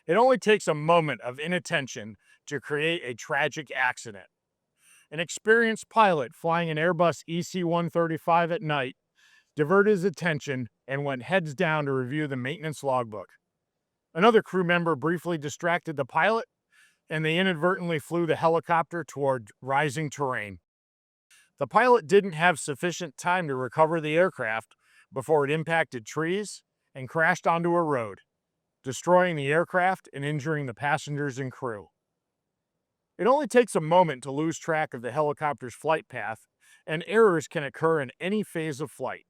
It only takes a moment of inattention to create a tragic accident. An experienced pilot flying an Airbus EC-135 at night diverted his attention and went heads down to review the maintenance logbook. Another crew member briefly distracted the pilot, and they inadvertently flew the helicopter toward rising terrain. The pilot didn't have sufficient time to recover the aircraft before it impacted trees and crashed onto a road, destroying the aircraft and injuring the passengers and crew. It only takes a moment to lose track of the helicopter's flight path, and errors can occur in any phase of flight.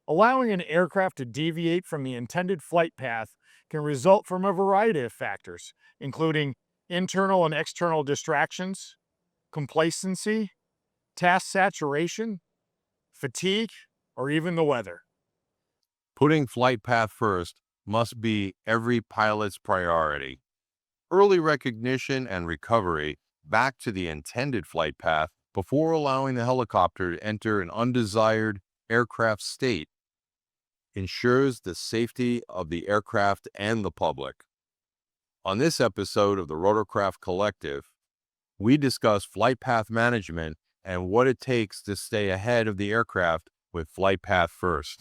Allowing an aircraft to deviate from the intended flight path can result from a variety of factors, including internal and external distractions, complacency, task saturation, fatigue, or even the weather. Putting flight path first must be every pilot's priority. Early recognition and recovery back to the intended flight path before allowing the helicopter to enter an undesired aircraft state ensures the safety of the aircraft and the public. On this episode of the Rotorcraft Collective, we discuss flight path management and what it takes to stay ahead of the aircraft with flight path first.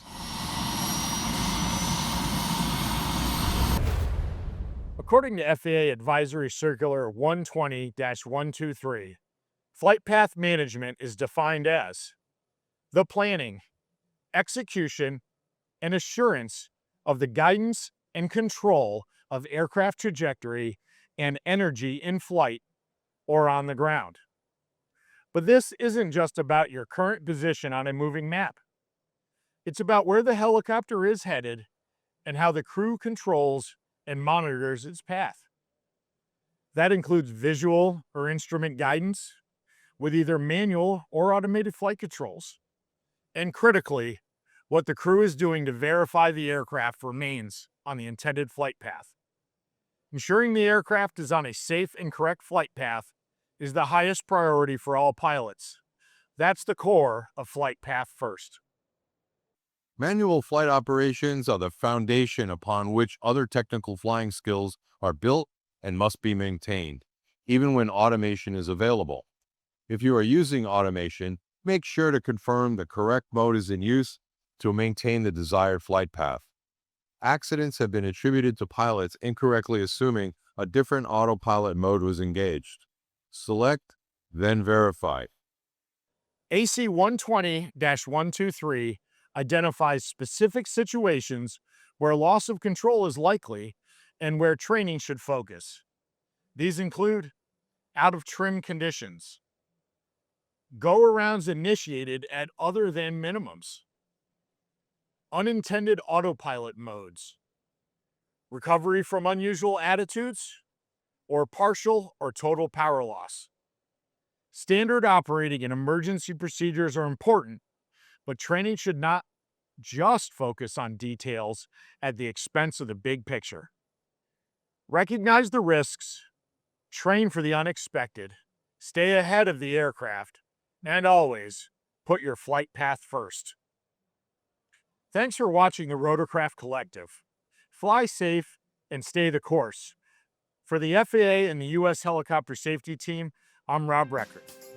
According to FAA Advisory Circular 120-123, flight path management is defined as the planning, execution, and assurance of the guidance and control of aircraft trajectory and energy in flight or on the ground. But this isn't just about your current position on a moving map. It's about where the helicopter is headed and how the crew controls and monitors its path. That includes visual or instrument guidance with either manual or automated flight controls. And critically, what the crew is doing to verify the aircraft remains on the intended flight path. Ensuring the aircraft is on a safe and correct flight path is the highest priority for all pilots. That's the core of flight path first. Manual flight operations are the foundation upon which other technical flying skills are built and must be maintained, even when automation is available. If you are using automation, make sure to confirm the correct mode is in use to maintain the desired flight path. Accidents have been attributed to pilots incorrectly assuming a different autopilot mode was engaged. Select, then verify. AC 120-123 identifies specific situations where loss of control is likely and where training should focus. These include out of trim conditions, go-arounds initiated at other than minimums, unintended autopilot modes, recovery from unusual attitudes, or partial or total power loss. Standard operating and emergency procedures are important, but training should not just focus on details at the expense of the big picture. Recognize the risks, train for the unexpected, stay ahead of the aircraft, and always put your flight path first. Thanks for watching the Rotorcraft Collective. Fly safe and stay the course. For the FAA and the U.S. Helicopter Safety Team, I'm Rob Reckert.